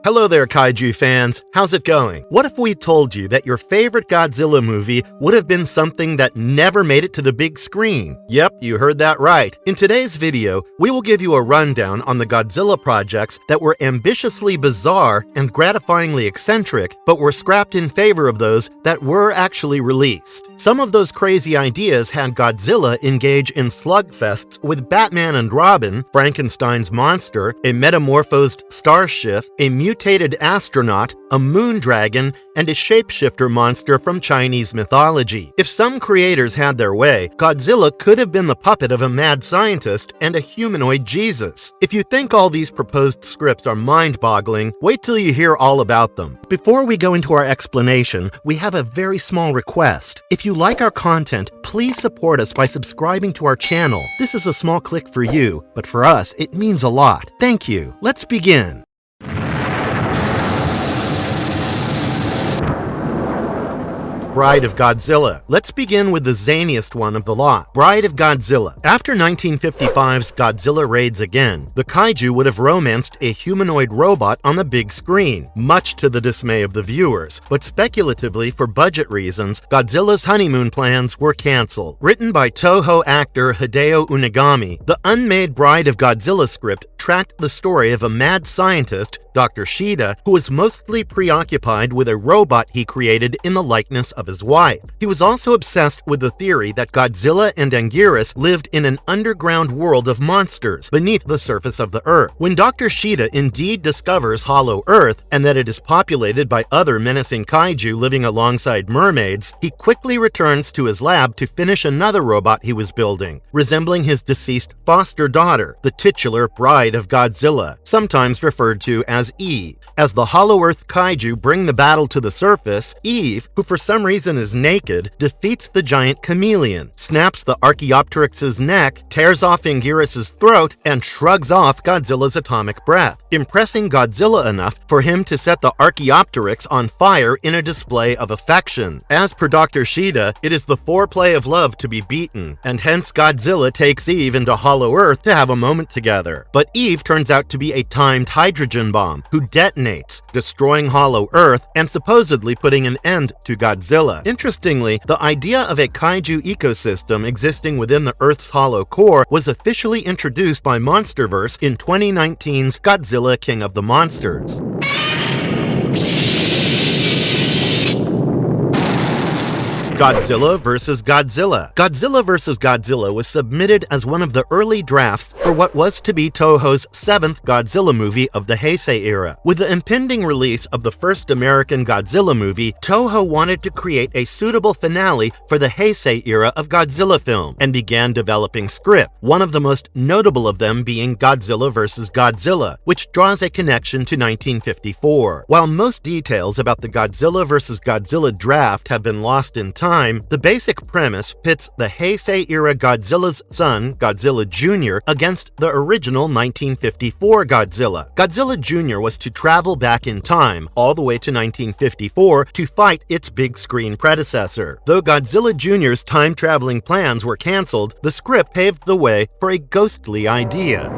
Hello there, Kaiju fans. How's it going? What if we told you that your favorite Godzilla movie would have been something that never made it to the big screen? Yep, you heard that right. In today's video, we will give you a rundown on the Godzilla projects that were ambitiously bizarre and gratifyingly eccentric, but were scrapped in favor of those that were actually released. Some of those crazy ideas had Godzilla engage in slugfests with Batman and Robin, Frankenstein's monster, a metamorphosed starship, a mutated astronaut, a moon dragon, and a shapeshifter monster from Chinese mythology. If some creators had their way, Godzilla could have been the puppet of a mad scientist and a humanoid Jesus. If you think all these proposed scripts are mind-boggling, wait till you hear all about them. Before we go into our explanation, we have a very small request. If you like our content, please support us by subscribing to our channel. This is a small click for you, but for us, it means a lot. Thank you. Let's begin. Bride of Godzilla. Let's begin with the zaniest one of the lot, Bride of Godzilla. After 1955's Godzilla Raids Again, the kaiju would have romanced a humanoid robot on the big screen, much to the dismay of the viewers, but speculatively for budget reasons, Godzilla's honeymoon plans were canceled. Written by Toho actor Hideo Unagami, the unmade Bride of Godzilla script tracked the story of a mad scientist, Dr. Shida, who was mostly preoccupied with a robot he created in the likeness of his wife. He was also obsessed with the theory that Godzilla and Anguirus lived in an underground world of monsters beneath the surface of the Earth. When Dr. Shida indeed discovers Hollow Earth and that it is populated by other menacing kaiju living alongside mermaids, he quickly returns to his lab to finish another robot he was building, resembling his deceased foster daughter, the titular Bride of Godzilla, sometimes referred to as Eve. As the Hollow Earth kaiju bring the battle to the surface, Eve, who for some reason is naked, defeats the giant chameleon, snaps the Archaeopteryx's neck, tears off Anguirus' throat, and shrugs off Godzilla's atomic breath, impressing Godzilla enough for him to set the Archaeopteryx on fire in a display of affection. As per Dr. Shida, it is the foreplay of love to be beaten, and hence Godzilla takes Eve into Hollow Earth to have a moment together. But Eve turns out to be a timed hydrogen bomb who detonates, destroying Hollow Earth and supposedly putting an end to Godzilla. Interestingly, the idea of a kaiju ecosystem existing within the Earth's hollow core was officially introduced by MonsterVerse in 2019's Godzilla King of the Monsters. Godzilla vs. Godzilla. Godzilla vs. Godzilla was submitted as one of the early drafts for what was to be Toho's 7th Godzilla movie of the Heisei era. With the impending release of the first American Godzilla movie, Toho wanted to create a suitable finale for the Heisei era of Godzilla film and began developing script, one of the most notable of them being Godzilla vs. Godzilla, which draws a connection to 1954. While most details about the Godzilla vs. Godzilla draft have been lost in time, the basic premise pits the Heisei-era Godzilla's son, Godzilla Jr., against the original 1954 Godzilla. Godzilla Jr. was to travel back in time, all the way to 1954, to fight its big-screen predecessor. Though Godzilla Jr.'s time-traveling plans were canceled, the script paved the way for a ghostly idea.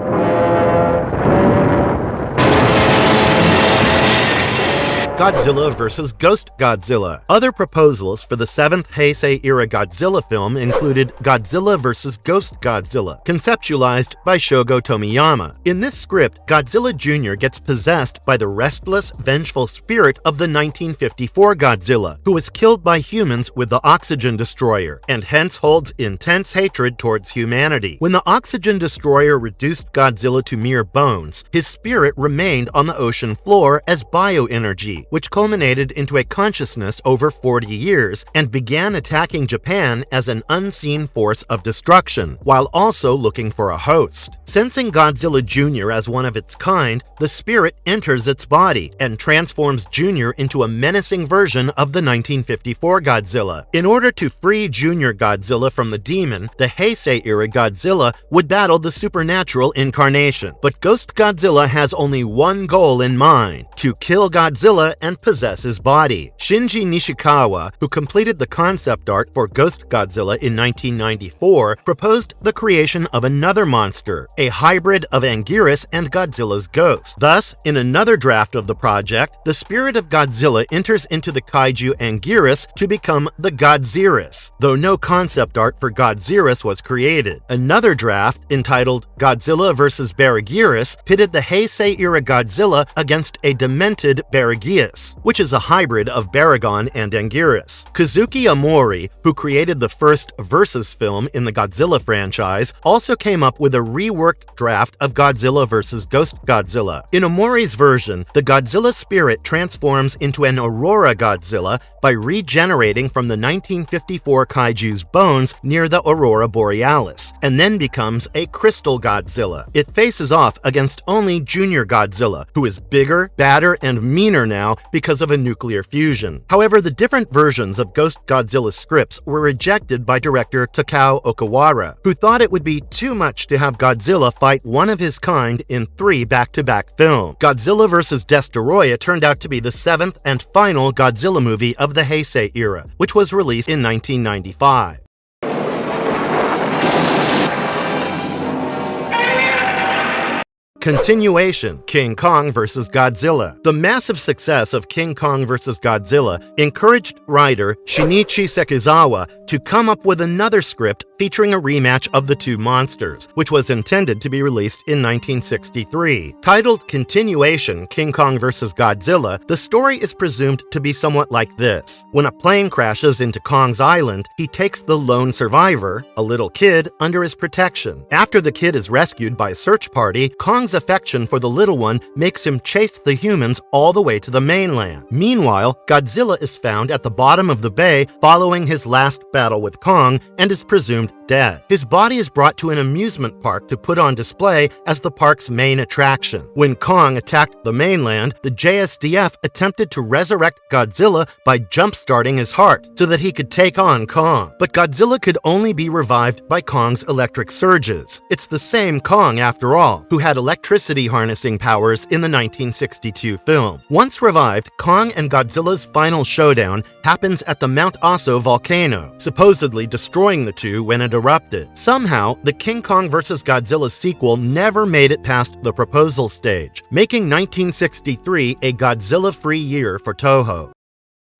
Godzilla vs. Ghost Godzilla. Other proposals for the 7th Heisei-era Godzilla film included Godzilla vs. Ghost Godzilla, conceptualized by Shogo Tomiyama. In this script, Godzilla Jr. gets possessed by the restless, vengeful spirit of the 1954 Godzilla, who was killed by humans with the Oxygen Destroyer, and hence holds intense hatred towards humanity. When the Oxygen Destroyer reduced Godzilla to mere bones, his spirit remained on the ocean floor as bioenergy, which culminated into a consciousness over 40 years and began attacking Japan as an unseen force of destruction, while also looking for a host. Sensing Godzilla Jr. as one of its kind, the spirit enters its body and transforms Jr. into a menacing version of the 1954 Godzilla. In order to free Jr. Godzilla from the demon, the Heisei-era Godzilla would battle the supernatural incarnation. But Ghost Godzilla has only one goal in mind: to kill Godzilla and possess his body. Shinji Nishikawa, who completed the concept art for Ghost Godzilla in 1994, proposed the creation of another monster, a hybrid of Anguirus and Godzilla's ghost. Thus, in another draft of the project, the spirit of Godzilla enters into the kaiju Anguirus to become the Godzirus, though no concept art for Godzirus was created. Another draft, entitled Godzilla vs. Baraguirus, pitted the Heisei-era Godzilla against a demented Baraguirus, which is a hybrid of Baragon and Anguirus. Kazuki Amori, who created the first Versus film in the Godzilla franchise, also came up with a reworked draft of Godzilla vs. Ghost Godzilla. In Amori's version, the Godzilla spirit transforms into an Aurora Godzilla by regenerating from the 1954 kaiju's bones near the Aurora Borealis, and then becomes a Crystal Godzilla. It faces off against only Junior Godzilla, who is bigger, badder, and meaner now because of a nuclear fusion. However, the different versions of Ghost Godzilla's scripts were rejected by director Takao Okawara, who thought it would be too much to have Godzilla fight one of his kind in 3 back-to-back films. Godzilla vs. Destoroyah turned out to be the 7th and final Godzilla movie of the Heisei era, which was released in 1995. Continuation: King Kong vs. Godzilla. The massive success of King Kong vs. Godzilla encouraged writer Shinichi Sekizawa to come up with another script featuring a rematch of the two monsters, which was intended to be released in 1963. Titled Continuation: King Kong vs. Godzilla, the story is presumed to be somewhat like this. When a plane crashes into Kong's island, he takes the lone survivor, a little kid, under his protection. After the kid is rescued by a search party, Kong's affection for the little one makes him chase the humans all the way to the mainland. Meanwhile, Godzilla is found at the bottom of the bay following his last battle with Kong and is presumed dead. His body is brought to an amusement park to put on display as the park's main attraction. When Kong attacked the mainland, the JSDF attempted to resurrect Godzilla by jump-starting his heart so that he could take on Kong. But Godzilla could only be revived by Kong's electric surges. It's the same Kong, after all, who had electricity harnessing powers in the 1962 film. Once revived, Kong and Godzilla's final showdown happens at the Mount Aso volcano, supposedly destroying the two when it erupted. Somehow, the King Kong vs. Godzilla sequel never made it past the proposal stage, making 1963 a Godzilla-free year for Toho.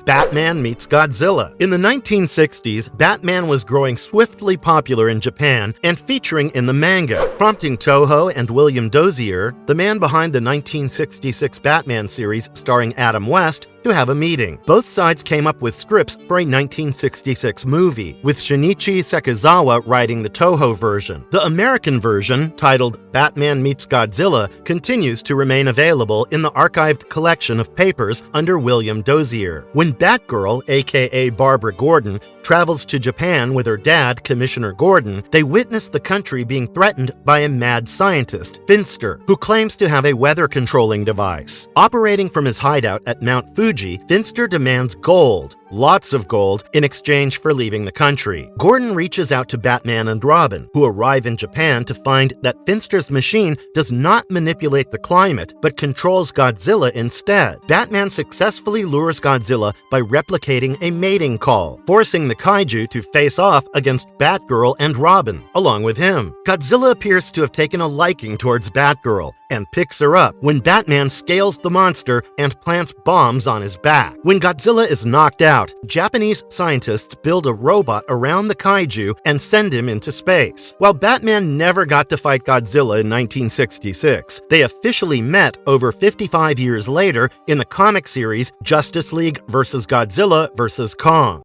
Batman meets Godzilla. In the 1960s, Batman was growing swiftly popular in Japan and featuring in the manga, prompting Toho and William Dozier, the man behind the 1966 Batman series starring Adam West, to have a meeting. Both sides came up with scripts for a 1966 movie, with Shinichi Sekizawa writing the Toho version. The American version, titled Batman Meets Godzilla, continues to remain available in the archived collection of papers under William Dozier. When Batgirl, aka Barbara Gordon, travels to Japan with her dad, Commissioner Gordon, they witness the country being threatened by a mad scientist, Finster, who claims to have a weather-controlling device. Operating from his hideout at Mount Fuji, Finster demands gold, lots of gold, in exchange for leaving the country. Gordon reaches out to Batman and Robin, who arrive in Japan to find that Finster's machine does not manipulate the climate, but controls Godzilla instead. Batman successfully lures Godzilla by replicating a mating call, forcing the kaiju to face off against Batgirl and Robin, along with him. Godzilla appears to have taken a liking towards Batgirl, and picks her up when Batman scales the monster and plants bombs on his back. When Godzilla is knocked out, Japanese scientists build a robot around the kaiju and send him into space. While Batman never got to fight Godzilla in 1966, they officially met over 55 years later in the comic series Justice League vs. Godzilla vs. Kong.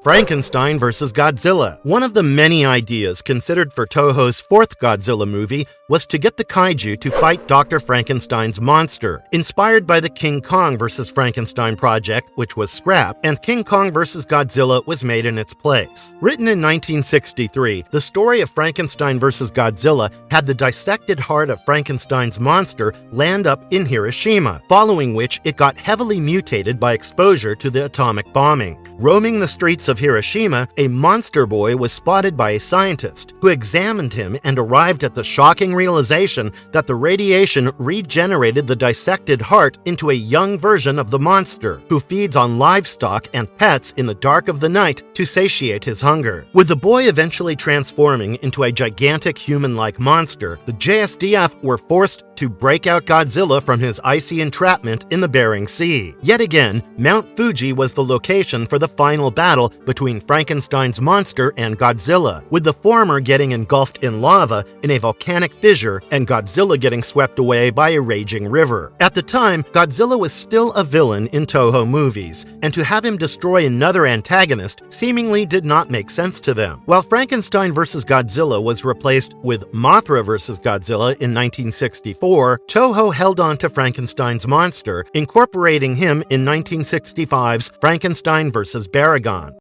Frankenstein vs. Godzilla. One of the many ideas considered for Toho's fourth Godzilla movie was to get the kaiju to fight Dr. Frankenstein's monster. Inspired by the King Kong vs. Frankenstein project, which was scrapped, and King Kong vs. Godzilla was made in its place. Written in 1963, the story of Frankenstein vs. Godzilla had the dissected heart of Frankenstein's monster land up in Hiroshima, following which it got heavily mutated by exposure to the atomic bombing. Roaming the streets of of Hiroshima, a monster boy was spotted by a scientist, who examined him and arrived at the shocking realization that the radiation regenerated the dissected heart into a young version of the monster, who feeds on livestock and pets in the dark of the night to satiate his hunger. With the boy eventually transforming into a gigantic human-like monster, the JSDF were forced to break out Godzilla from his icy entrapment in the Bering Sea. Yet again, Mount Fuji was the location for the final battle between Frankenstein's monster and Godzilla, with the former getting engulfed in lava in a volcanic fissure and Godzilla getting swept away by a raging river. At the time, Godzilla was still a villain in Toho movies, and to have him destroy another antagonist seemingly did not make sense to them. While Frankenstein vs. Godzilla was replaced with Mothra vs. Godzilla in 1964, Toho held on to Frankenstein's monster, incorporating him in 1965's Frankenstein vs. Baragon.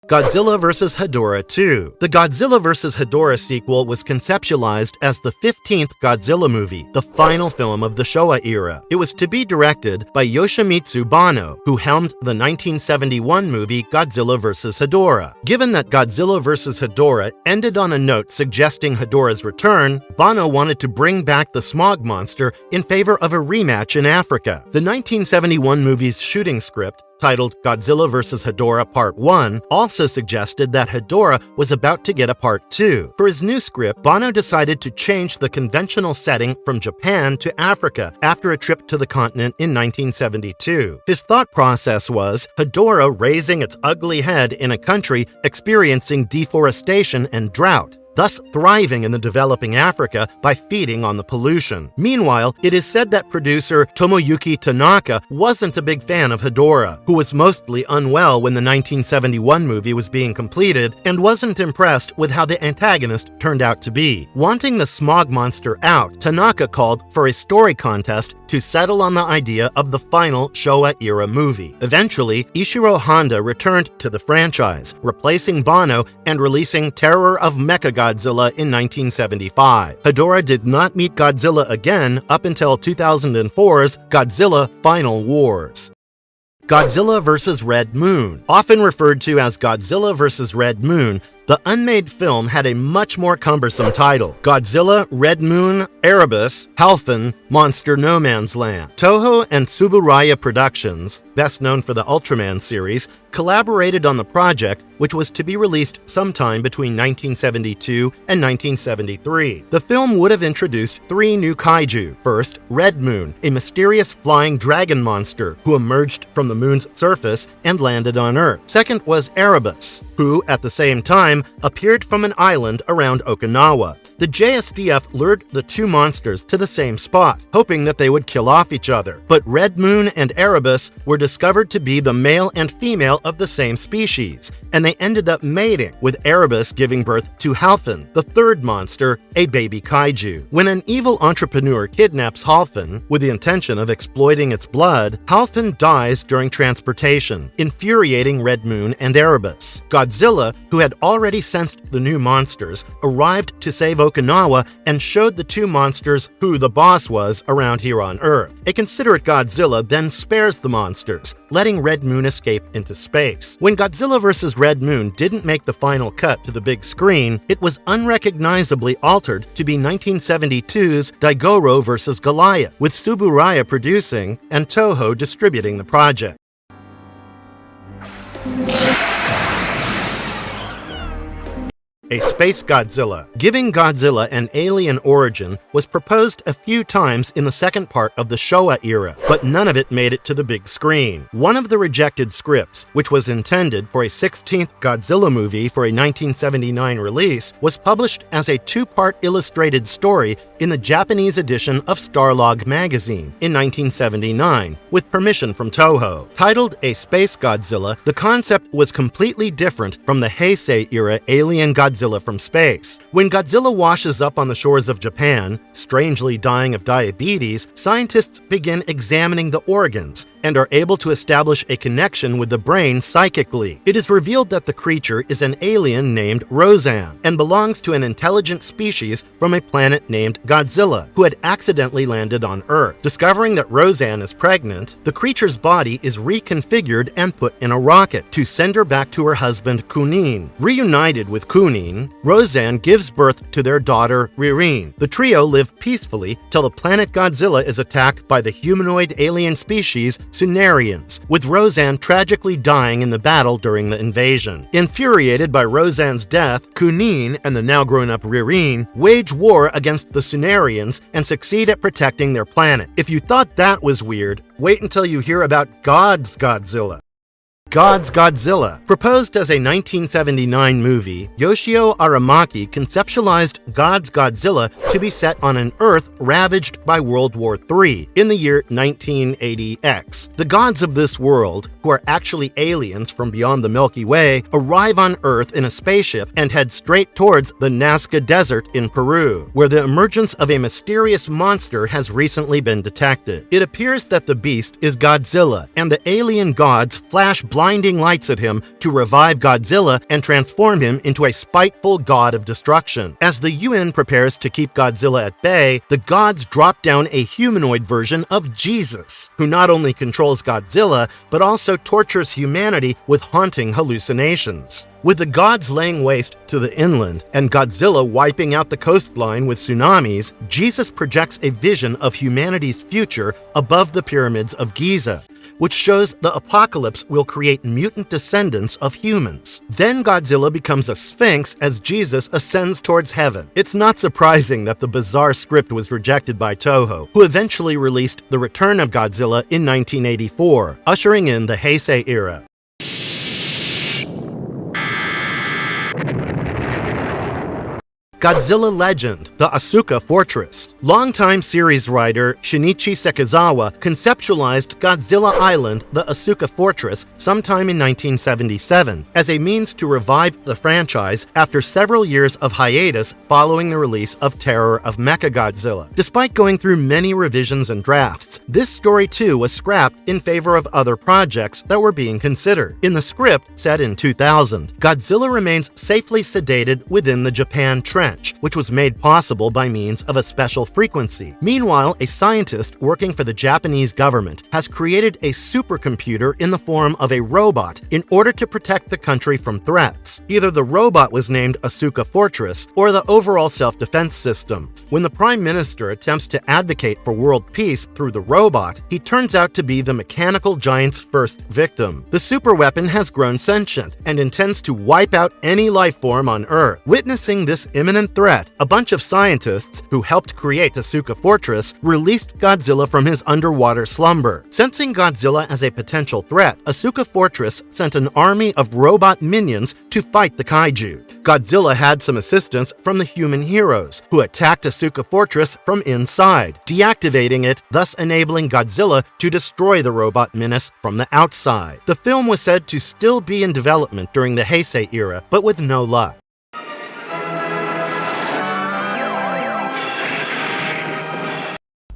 Godzilla vs. Hedorah 2. The Godzilla vs. Hedorah sequel was conceptualized as the 15th Godzilla movie, the final film of the Showa era. It was to be directed by Yoshimitsu Banno, who helmed the 1971 movie Godzilla vs. Hedorah. Given that Godzilla vs. Hedorah ended on a note suggesting Hedorah's return, Banno wanted to bring back the smog monster in favor of a rematch in Africa. The 1971 movie's shooting script, titled Godzilla vs. Hedorah Part 1, also suggested that Hedorah was about to get a Part 2. For his new script, Banno decided to change the conventional setting from Japan to Africa after a trip to the continent in 1972. His thought process was Hedorah raising its ugly head in a country experiencing deforestation and drought, thus thriving in the developing Africa by feeding on the pollution. Meanwhile, it is said that producer Tomoyuki Tanaka wasn't a big fan of Hedorah, who was mostly unwell when the 1971 movie was being completed and wasn't impressed with how the antagonist turned out to be. Wanting the smog monster out, Tanaka called for a story contest to settle on the idea of the final Showa-era movie. Eventually, Ishiro Honda returned to the franchise, replacing Banno and releasing Terror of Mechagodzilla in 1975. Hedorah did not meet Godzilla again up until 2004's Godzilla Final Wars. Godzilla vs. Red Moon. Often referred to as Godzilla vs. Red Moon, the unmade film had a much more cumbersome title: Godzilla, Red Moon, Erebus, Halfin, Monster No Man's Land. Toho and Tsuburaya Productions, best known for the Ultraman series, collaborated on the project, which was to be released sometime between 1972 and 1973. The film would have introduced 3 new kaiju. First, Red Moon, a mysterious flying dragon monster who emerged from the moon's surface and landed on Earth. Second was Erebus, who, at the same time, appeared from an island around Okinawa. The JSDF lured the 2 monsters to the same spot, hoping that they would kill off each other. But Red Moon and Erebus were discovered to be the male and female of the same species, and they ended up mating, with Erebus giving birth to Halfin, the 3rd monster, a baby kaiju. When an evil entrepreneur kidnaps Halfin with the intention of exploiting its blood, Halfin dies during transportation, infuriating Red Moon and Erebus. Godzilla, who had already sensed the new monsters, arrived to save Okinawa and showed the 2 monsters who the boss was around here on Earth. A considerate Godzilla then spares the monsters, letting Red Moon escape into space. When Godzilla vs. Red Moon didn't make the final cut to the big screen, it was unrecognizably altered to be 1972's Daigoro vs. Goliath, with Tsuburaya producing and Toho distributing the project. A space Godzilla. Giving Godzilla an alien origin was proposed a few times in the second part of the Showa era, but none of it made it to the big screen. One of the rejected scripts, which was intended for a 16th Godzilla movie for a 1979 release, was published as a 2-part illustrated story in the Japanese edition of Starlog magazine in 1979, with permission from Toho. Titled A Space Godzilla, the concept was completely different from the Heisei-era alien Godzilla from space. When Godzilla washes up on the shores of Japan, strangely dying of diabetes, scientists begin examining the organs and are able to establish a connection with the brain psychically. It is revealed that the creature is an alien named Roseanne and belongs to an intelligent species from a planet named Godzilla, who had accidentally landed on Earth. Discovering that Roseanne is pregnant, the creature's body is reconfigured and put in a rocket to send her back to her husband Kunin. Reunited with Kunin, Roseanne gives birth to their daughter Ririne. The trio live peacefully till the planet Godzilla is attacked by the humanoid alien species Tsunarians, with Roseanne tragically dying in the battle during the invasion. Infuriated by Roseanne's death, Kunin and the now grown-up Ririne wage war against the Tsunarians and succeed at protecting their planet. If you thought that was weird, wait until you hear about God's Godzilla. God's Godzilla. Proposed as a 1979 movie, Yoshio Aramaki conceptualized God's Godzilla to be set on an Earth ravaged by World War III in the year 1980X. The gods of this world, who are actually aliens from beyond the Milky Way, arrive on Earth in a spaceship and head straight towards the Nazca Desert in Peru, where the emergence of a mysterious monster has recently been detected. It appears that the beast is Godzilla, and the alien gods flash blinding lights at him to revive Godzilla and transform him into a spiteful god of destruction. As the UN prepares to keep Godzilla at bay, the gods drop down a humanoid version of Jesus, who not only controls Godzilla, but also tortures humanity with haunting hallucinations. With the gods laying waste to the inland and Godzilla wiping out the coastline with tsunamis, Jesus projects a vision of humanity's future above the pyramids of Giza, which shows the apocalypse will create mutant descendants of humans. Then Godzilla becomes a sphinx as Jesus ascends towards heaven. It's not surprising that the bizarre script was rejected by Toho, who eventually released The Return of Godzilla in 1984, ushering in the Heisei era. Godzilla Legend, the Asuka Fortress. Longtime series writer Shinichi Sekizawa conceptualized Godzilla Island, the Asuka Fortress, sometime in 1977 as a means to revive the franchise after several years of hiatus following the release of Terror of Mechagodzilla. Despite going through many revisions and drafts, this story too was scrapped in favor of other projects that were being considered. In the script, set in 2000, Godzilla remains safely sedated within the Japan Trench, which was made possible by means of a special frequency. Meanwhile, a scientist working for the Japanese government has created a supercomputer in the form of a robot in order to protect the country from threats. Either the robot was named Asuka Fortress or the overall self-defense system. When the Prime Minister attempts to advocate for world peace through the robot, he turns out to be the mechanical giant's first victim. The superweapon has grown sentient and intends to wipe out any life form on Earth. Witnessing this imminent threat, a bunch of scientists who helped create Asuka Fortress released Godzilla from his underwater slumber. Sensing Godzilla as a potential threat, Asuka Fortress sent an army of robot minions to fight the kaiju. Godzilla had some assistance from the human heroes, who attacked Asuka Fortress from inside, deactivating it, thus enabling Godzilla to destroy the robot menace from the outside. The film was said to still be in development during the Heisei era, but with no luck.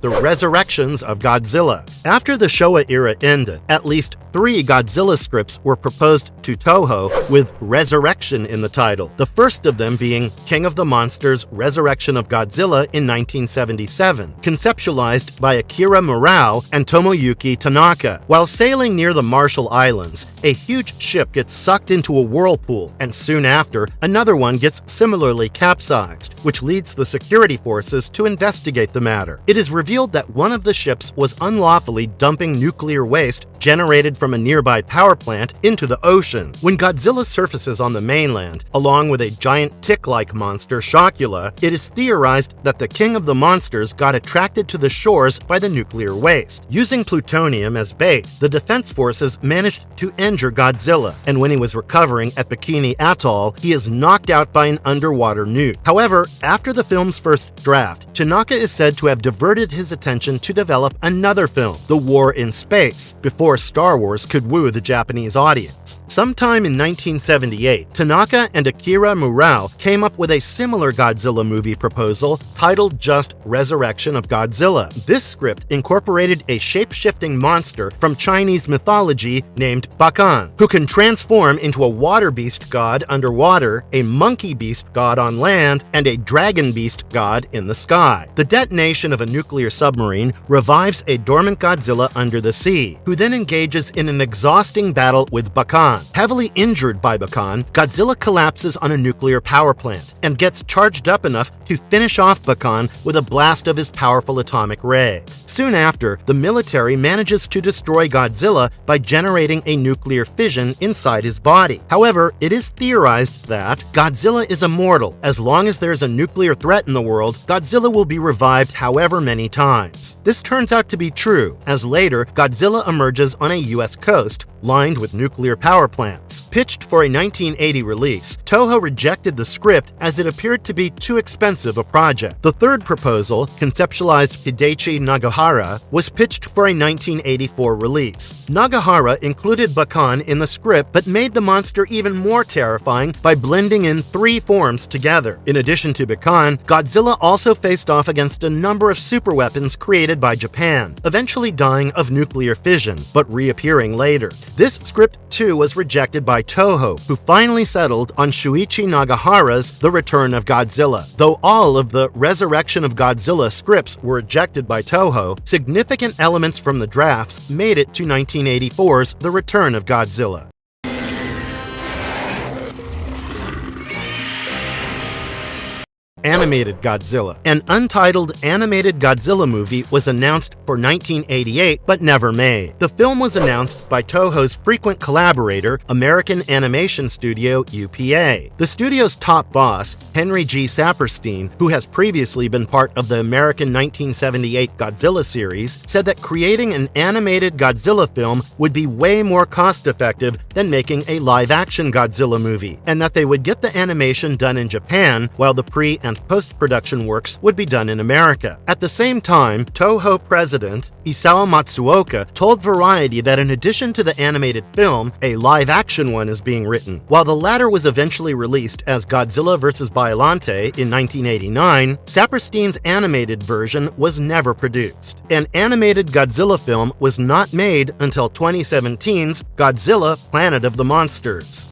The Resurrections of Godzilla. After the Showa era ended, at least 3 Godzilla scripts were proposed to Toho with Resurrection in the title, the first of them being King of the Monsters: Resurrection of Godzilla in 1977, conceptualized by Akira Murao and Tomoyuki Tanaka. While sailing near the Marshall Islands, a huge ship gets sucked into a whirlpool, and soon after, another one gets similarly capsized, which leads the security forces to investigate the matter. It is revealed that one of the ships was unlawfully dumping nuclear waste generated from a nearby power plant into the ocean. When Godzilla surfaces on the mainland, along with a giant tick-like monster, Shockula, it is theorized that the king of the monsters got attracted to the shores by the nuclear waste. Using plutonium as bait, the defense forces managed to injure Godzilla, and when he was recovering at Bikini Atoll, he is knocked out by an underwater nuke. However, after the film's first draft, Tanaka is said to have diverted his his attention to develop another film, The War in Space, before Star Wars could woo the Japanese audience. Sometime in 1978, Tanaka and Akira Murao came up with a similar Godzilla movie proposal titled just Resurrection of Godzilla. This script incorporated a shape-shifting monster from Chinese mythology named Bakan, who can transform into a water beast god underwater, a monkey beast god on land, and a dragon beast god in the sky. The detonation of a nuclear submarine revives a dormant Godzilla under the sea, who then engages in an exhausting battle with Bakan. Heavily injured by Bakan, Godzilla collapses on a nuclear power plant and gets charged up enough to finish off Bakan with a blast of his powerful atomic ray. Soon after, the military manages to destroy Godzilla by generating a nuclear fission inside his body. However, it is theorized that Godzilla is immortal. As long as there's a nuclear threat in the world, Godzilla will be revived however many times. This turns out to be true, as later Godzilla emerges on a US coast lined with nuclear power plants. Pitched for a 1980 release, Toho rejected the script as it appeared to be too expensive a project. The third proposal, conceptualized Hidechi Nagahara, was pitched for a 1984 release. Nagahara included Bakan in the script but made the monster even more terrifying by blending in three forms together. In addition to Bakan, Godzilla also faced off against a number of superweapons created by Japan, eventually dying of nuclear fission, but reappearing later. This script too was rejected by Toho, who finally settled on Shuichi Nagahara's The Return of Godzilla. Though all of the Resurrection of Godzilla scripts were rejected by Toho, significant elements from the drafts made it to 1984's The Return of Godzilla. Animated Godzilla. An untitled animated Godzilla movie was announced for 1988 but never made. The film was announced by Toho's frequent collaborator, American animation studio UPA. The studio's top boss, Henry G. Saperstein, who has previously been part of the American 1978 Godzilla series, said that creating an animated Godzilla film would be way more cost-effective than making a live-action Godzilla movie, and that they would get the animation done in Japan while the pre- and post-production works would be done in America. At the same time, Toho president Isao Matsuoka told Variety that in addition to the animated film, a live-action one is being written. While the latter was eventually released as Godzilla vs. Biollante in 1989, Saperstein's animated version was never produced. An animated Godzilla film was not made until 2017's Godzilla: Planet of the Monsters.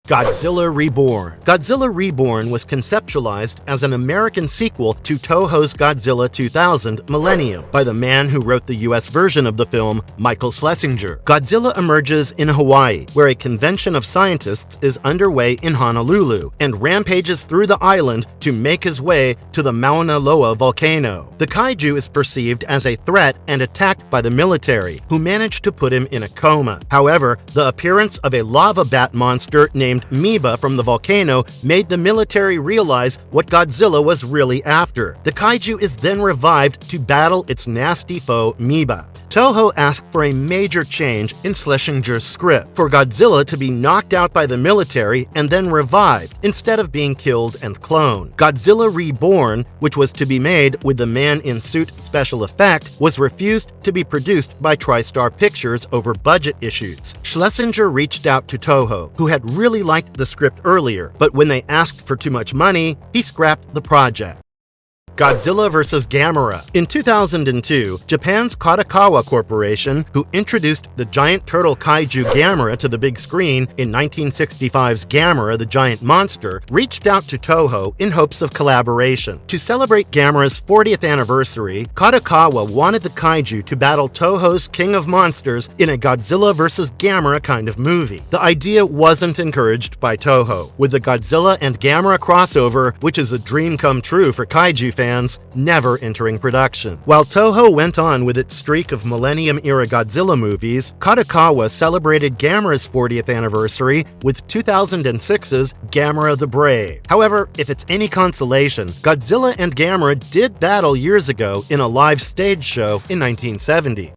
Godzilla Reborn. Godzilla Reborn was conceptualized as an American sequel to Toho's Godzilla 2000 Millennium by the man who wrote the US version of the film, Michael Schlesinger. Godzilla emerges in Hawaii, where a convention of scientists is underway in Honolulu, and rampages through the island to make his way to the Mauna Loa volcano. The kaiju is perceived as a threat and attacked by the military, who manage to put him in a coma. However, the appearance of a lava bat monster named Miba from the volcano made the military realize what Godzilla was really after. The kaiju is then revived to battle its nasty foe, Miba. Toho asked for a major change in Schlesinger's script, for Godzilla to be knocked out by the military and then revived, instead of being killed and cloned. Godzilla Reborn, which was to be made with the man-in-suit special effect, was refused to be produced by TriStar Pictures over budget issues. Schlesinger reached out to Toho, who had really liked the script earlier, but when they asked for too much money, he scrapped the project. Godzilla vs. Gamera. In 2002, Japan's Kadokawa Corporation, who introduced the giant turtle kaiju Gamera to the big screen in 1965's Gamera the Giant Monster, reached out to Toho in hopes of collaboration. To celebrate Gamera's 40th anniversary, Kadokawa wanted the kaiju to battle Toho's King of Monsters in a Godzilla vs. Gamera kind of movie. The idea wasn't encouraged by Toho, with the Godzilla and Gamera crossover, which is a dream come true for kaiju fans, never entering production. While Toho went on with its streak of Millennium-era Godzilla movies, Kadokawa celebrated Gamera's 40th anniversary with 2006's Gamera the Brave. However, if it's any consolation, Godzilla and Gamera did battle years ago in a live stage show in 1970.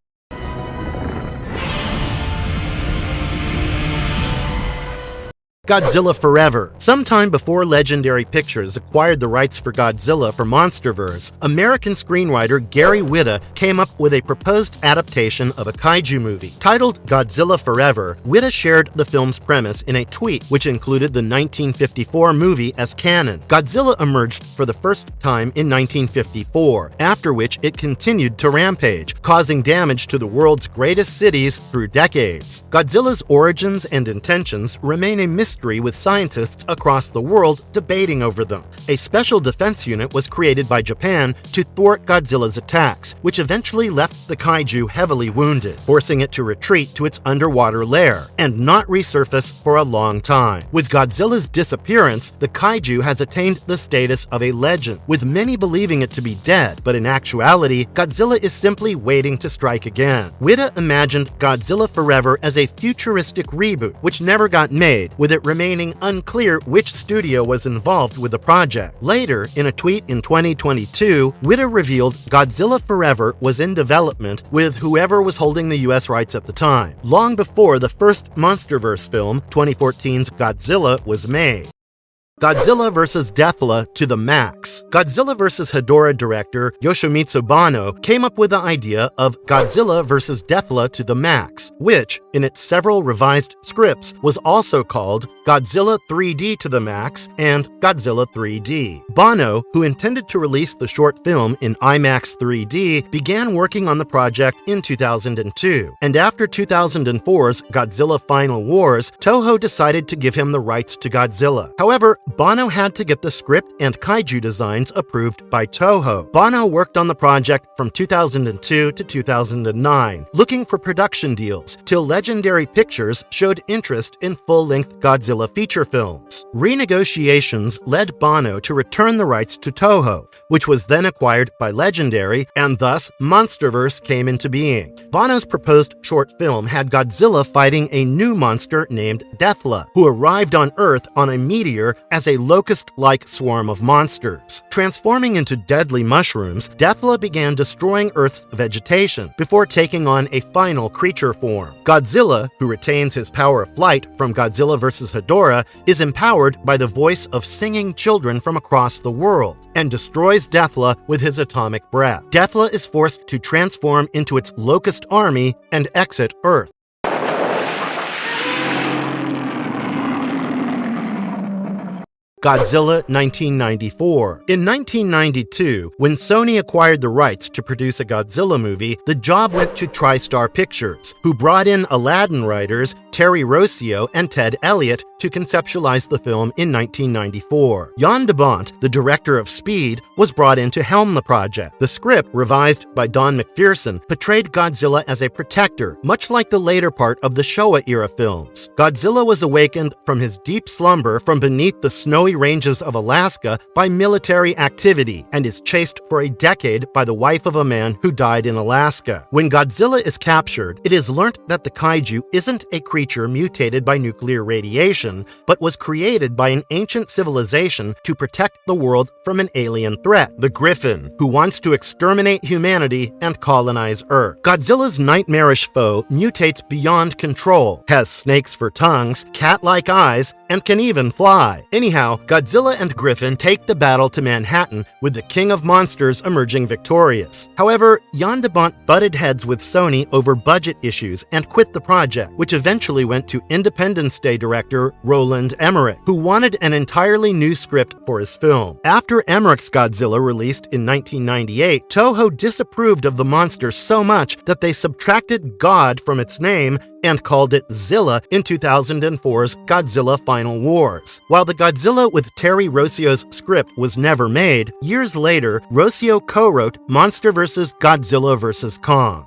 Godzilla Forever. Sometime before Legendary Pictures acquired the rights for Godzilla for MonsterVerse, American screenwriter Gary Whitta came up with a proposed adaptation of a kaiju movie. Titled Godzilla Forever, Whitta shared the film's premise in a tweet which included the 1954 movie as canon. Godzilla emerged for the first time in 1954, after which it continued to rampage, causing damage to the world's greatest cities through decades. Godzilla's origins and intentions remain a mystery, with scientists across the world debating over them. A special defense unit was created by Japan to thwart Godzilla's attacks, which eventually left the kaiju heavily wounded, forcing it to retreat to its underwater lair and not resurface for a long time. With Godzilla's disappearance, the kaiju has attained the status of a legend, with many believing it to be dead, but in actuality, Godzilla is simply waiting to strike again. Whitta imagined Godzilla Forever as a futuristic reboot, which never got made, with it remaining unclear which studio was involved with the project. Later, in a tweet in 2022, Whitta revealed Godzilla Forever was in development with whoever was holding the US rights at the time, long before the first MonsterVerse film, 2014's Godzilla, was made. Godzilla vs. Deathla to the max. Godzilla vs. Hedorah director Yoshimitsu Banno came up with the idea of Godzilla vs. Deathla to the max, which, in its several revised scripts, was also called Godzilla 3D to the max and Godzilla 3D. Banno, who intended to release the short film in IMAX 3D, began working on the project in 2002, and after 2004's Godzilla Final Wars, Toho decided to give him the rights to Godzilla. However, Banno had to get the script and kaiju designs approved by Toho. Banno worked on the project from 2002 to 2009, looking for production deals, till Legendary Pictures showed interest in full-length Godzilla feature films. Renegotiations led Banno to return the rights to Toho, which was then acquired by Legendary, and thus MonsterVerse came into being. Banno's proposed short film had Godzilla fighting a new monster named Deathla, who arrived on Earth on a meteor as a locust-like swarm of monsters. Transforming into deadly mushrooms, Deathla began destroying Earth's vegetation before taking on a final creature form. Godzilla, who retains his power of flight from Godzilla vs. Hedorah, is empowered by the voice of singing children from across the world and destroys Deathla with his atomic breath. Deathla is forced to transform into its locust army and exit Earth. Godzilla 1994. In 1992, when Sony acquired the rights to produce a Godzilla movie, the job went to TriStar Pictures, who brought in Aladdin writers Terry Rossio and Ted Elliott to conceptualize the film in 1994. Jan de Bont, the director of Speed, was brought in to helm the project. The script, revised by Don McPherson, portrayed Godzilla as a protector, much like the later part of the Showa-era films. Godzilla was awakened from his deep slumber from beneath the snowy ranges of Alaska by military activity and is chased for a decade by the wife of a man who died in Alaska. When Godzilla is captured, it is learnt that the kaiju isn't a creature mutated by nuclear radiation, but was created by an ancient civilization to protect the world from an alien threat, the Griffin, who wants to exterminate humanity and colonize Earth. Godzilla's nightmarish foe mutates beyond control, has snakes for tongues, cat-like eyes, and can even fly. Anyhow, Godzilla and Griffin take the battle to Manhattan, with the King of Monsters emerging victorious. However, Jan de Bont butted heads with Sony over budget issues and quit the project, which eventually went to Independence Day director Roland Emmerich, who wanted an entirely new script for his film. After Emmerich's Godzilla released in 1998, Toho disapproved of the monster so much that they subtracted God from its name and called it Zilla in 2004's Godzilla Final Wars. While the Godzilla with Terry Rossio's script was never made, years later, Rossio co-wrote Monster vs. Godzilla vs. Kong.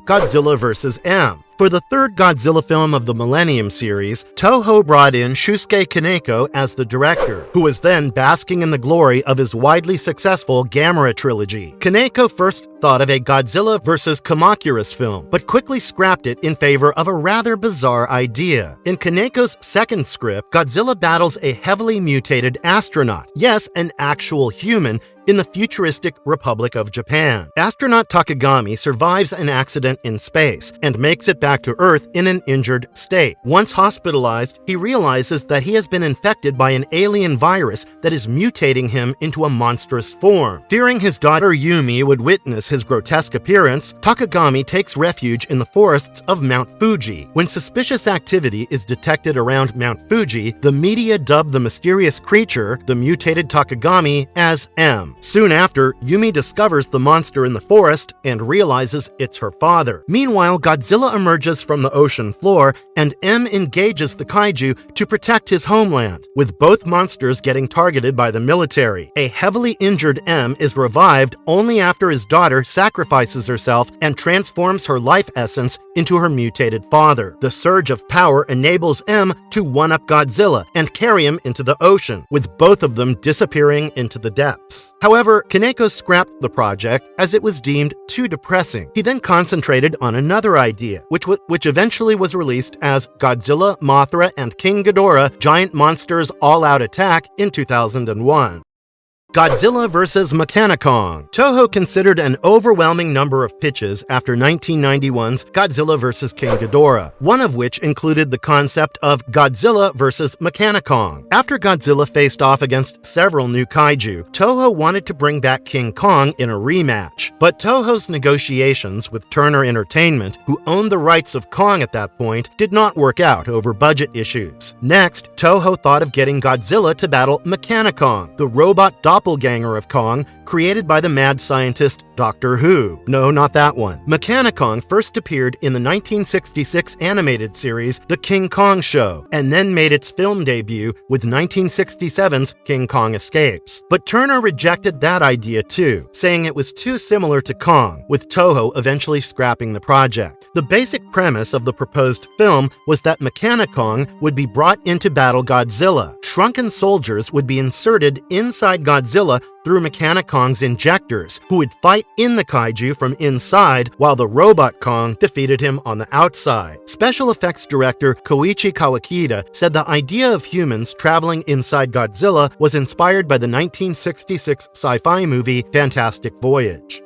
Godzilla vs. M. For the third Godzilla film of the Millennium series, Toho brought in Shusuke Kaneko as the director, who was then basking in the glory of his widely successful Gamera trilogy. Kaneko first thought of a Godzilla vs. Kamacuras film, but quickly scrapped it in favor of a rather bizarre idea. In Kaneko's second script, Godzilla battles a heavily mutated astronaut, yes, an actual human, in the futuristic Republic of Japan. Astronaut Takagami survives an accident in space and makes it back back to Earth in an injured state. Once hospitalized, he realizes that he has been infected by an alien virus that is mutating him into a monstrous form. Fearing his daughter Yumi would witness his grotesque appearance, Takagami takes refuge in the forests of Mount Fuji. When suspicious activity is detected around Mount Fuji, the media dub the mysterious creature, the mutated Takagami, as M. Soon after, Yumi discovers the monster in the forest and realizes it's her father. Meanwhile, Godzilla emerges from the ocean floor and M engages the kaiju to protect his homeland, with both monsters getting targeted by the military. A heavily injured M is revived only after his daughter sacrifices herself and transforms her life essence into her mutated father. The surge of power enables M to one-up Godzilla and carry him into the ocean, with both of them disappearing into the depths. However, Kaneko scrapped the project as it was deemed too depressing. He then concentrated on another idea, which eventually was released as Godzilla, Mothra, and King Ghidorah Giant Monsters All-Out Attack in 2001. Godzilla vs. Mechanicon. Toho considered an overwhelming number of pitches after 1991's Godzilla vs. King Ghidorah, one of which included the concept of Godzilla vs. Mechanicon. After Godzilla faced off against several new kaiju, Toho wanted to bring back King Kong in a rematch. But Toho's negotiations with Turner Entertainment, who owned the rights of Kong at that point, did not work out over budget issues. Next, Toho thought of getting Godzilla to battle Mechanicon, the robot doppelganger of Kong, created by the mad scientist Doctor Who. No, not that one. Mechanicon first appeared in the 1966 animated series The King Kong Show, and then made its film debut with 1967's King Kong Escapes. But Turner rejected that idea too, saying it was too similar to Kong, with Toho eventually scrapping the project. The basic premise of the proposed film was that Mechanicon would be brought in to battle Godzilla. Shrunken soldiers would be inserted inside Godzilla through Mechanicon's injectors, who would fight in the kaiju from inside while the robot Kong defeated him on the outside. Special effects director Koichi Kawakita said the idea of humans traveling inside Godzilla was inspired by the 1966 sci-fi movie Fantastic Voyage.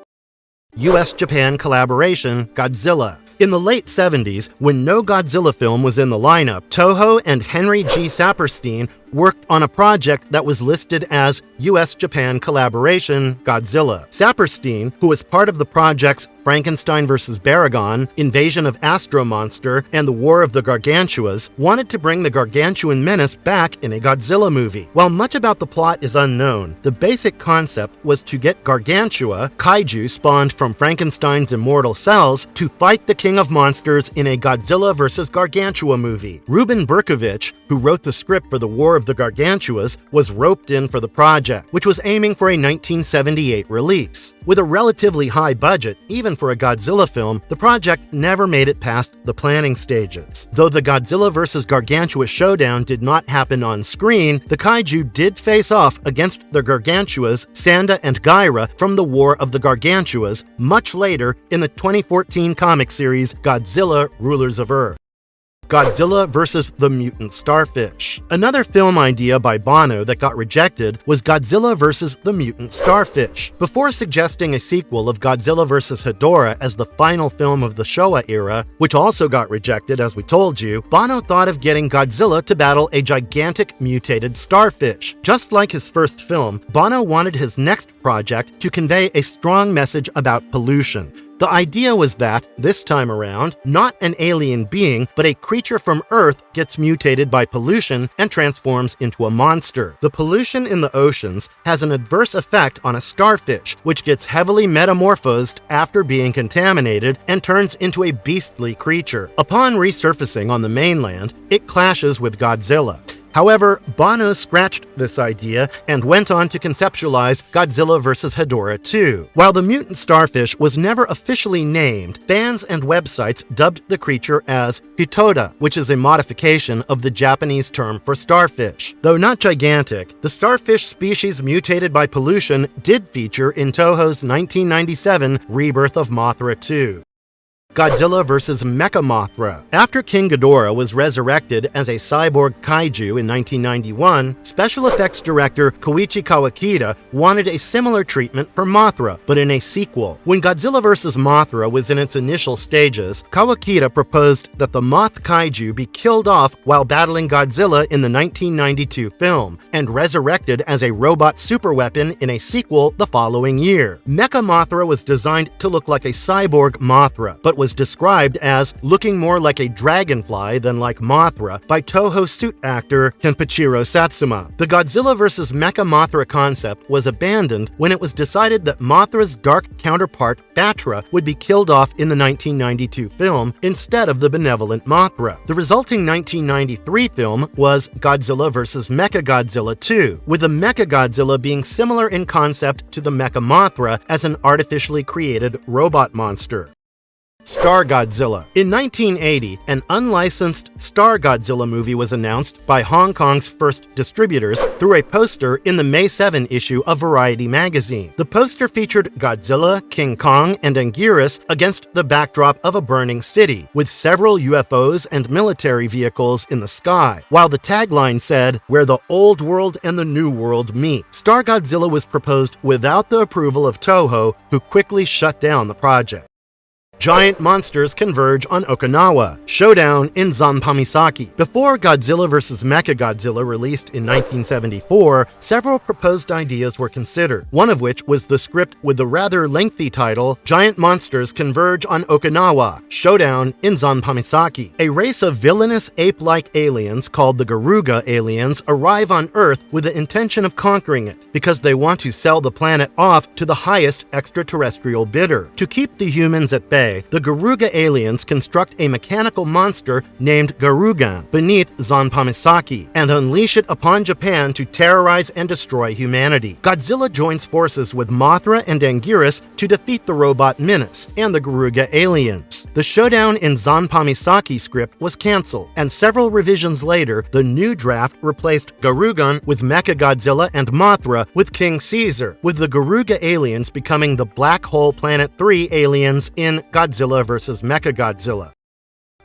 US-Japan collaboration Godzilla. In the late 70s, when no Godzilla film was in the lineup, Toho and Henry G. Saperstein worked on a project that was listed as US-Japan collaboration Godzilla. Saperstein, who was part of the projects Frankenstein vs. Baragon, Invasion of Astro Monster, and The War of the Gargantuas, wanted to bring the gargantuan menace back in a Godzilla movie. While much about the plot is unknown, the basic concept was to get Gargantua, kaiju spawned from Frankenstein's immortal cells, to fight the King of Monsters in a Godzilla vs. Gargantua movie. Ruben Berkovich, who wrote the script for The War of the Gargantuas, was roped in for the project, which was aiming for a 1978 release. With a relatively high budget, even for a Godzilla film, the project never made it past the planning stages. Though the Godzilla vs. Gargantua showdown did not happen on screen, the kaiju did face off against the Gargantuas, Sanda and Gyra from the War of the Gargantuas much later in the 2014 comic series Godzilla Rulers of Earth. Godzilla vs. the Mutant Starfish. Another film idea by Banno that got rejected was Godzilla vs. the Mutant Starfish. Before suggesting a sequel of Godzilla vs. Hedorah as the final film of the Showa era, which also got rejected as we told you, Banno thought of getting Godzilla to battle a gigantic mutated starfish. Just like his first film, Banno wanted his next project to convey a strong message about pollution. The idea was that, this time around, not an alien being, but a creature from Earth gets mutated by pollution and transforms into a monster. The pollution in the oceans has an adverse effect on a starfish, which gets heavily metamorphosed after being contaminated and turns into a beastly creature. Upon resurfacing on the mainland, it clashes with Godzilla. However, Banno scratched this idea and went on to conceptualize Godzilla vs. Hedorah 2. While the mutant starfish was never officially named, fans and websites dubbed the creature as Hitoda, which is a modification of the Japanese term for starfish. Though not gigantic, the starfish species mutated by pollution did feature in Toho's 1997 Rebirth of Mothra 2. Godzilla vs. Mechamothra. After King Ghidorah was resurrected as a cyborg kaiju in 1991, special effects director Koichi Kawakita wanted a similar treatment for Mothra, but in a sequel. When Godzilla vs. Mothra was in its initial stages, Kawakita proposed that the moth kaiju be killed off while battling Godzilla in the 1992 film, and resurrected as a robot superweapon in a sequel the following year. Mechamothra was designed to look like a cyborg Mothra, but was described as looking more like a dragonfly than like Mothra by Toho suit actor Kenpachiro Satsuma. The Godzilla vs. Mechamothra concept was abandoned when it was decided that Mothra's dark counterpart Batra would be killed off in the 1992 film instead of the benevolent Mothra. The resulting 1993 film was Godzilla vs. Mechagodzilla 2, with the Mechagodzilla being similar in concept to the Mechamothra as an artificially created robot monster. Star Godzilla. In 1980, an unlicensed Star Godzilla movie was announced by Hong Kong's first distributors through a poster in the May 7 issue of Variety magazine. The poster featured Godzilla, King Kong, and Anguirus against the backdrop of a burning city, with several UFOs and military vehicles in the sky, while the tagline said, "Where the old world and the new world meet." Star Godzilla was proposed without the approval of Toho, who quickly shut down the project. Giant monsters converge on Okinawa. Showdown in Zanpamisaki. Before Godzilla vs. Mechagodzilla released in 1974, several proposed ideas were considered, one of which was the script with the rather lengthy title, Giant Monsters Converge on Okinawa. Showdown in Zanpamisaki. A race of villainous ape-like aliens called the Garuga aliens arrive on Earth with the intention of conquering it, because they want to sell the planet off to the highest extraterrestrial bidder. To keep the humans at bay, the Garuga aliens construct a mechanical monster named Garugan beneath Zanpamisaki and unleash it upon Japan to terrorize and destroy humanity. Godzilla joins forces with Mothra and Anguirus to defeat the robot menace and the Garuga aliens. The showdown in Zanpamisaki script was cancelled, and several revisions later, the new draft replaced Garugan with Mechagodzilla and Mothra with King Caesar, with the Garuga aliens becoming the Black Hole Planet 3 aliens in Godzilla vs. Mechagodzilla.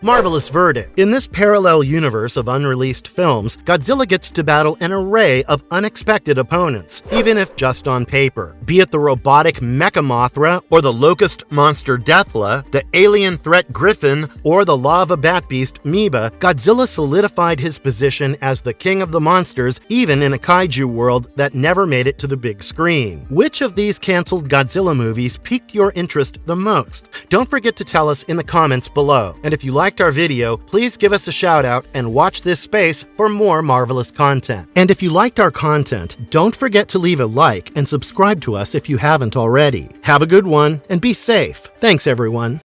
Marvelous verdict. In this parallel universe of unreleased films, Godzilla gets to battle an array of unexpected opponents, even if just on paper. Be it the robotic Mechamothra, or the locust monster Deathla, the alien threat Griffin, or the lava bat beast Meba, Godzilla solidified his position as the king of the monsters, even in a kaiju world that never made it to the big screen. Which of these canceled Godzilla movies piqued your interest the most? Don't forget to tell us in the comments below. And if you liked our video, please give us a shout out and watch this space for more marvelous content. And if you liked our content, don't forget to leave a like and subscribe to us if you haven't already. Have a good one and be safe. Thanks everyone.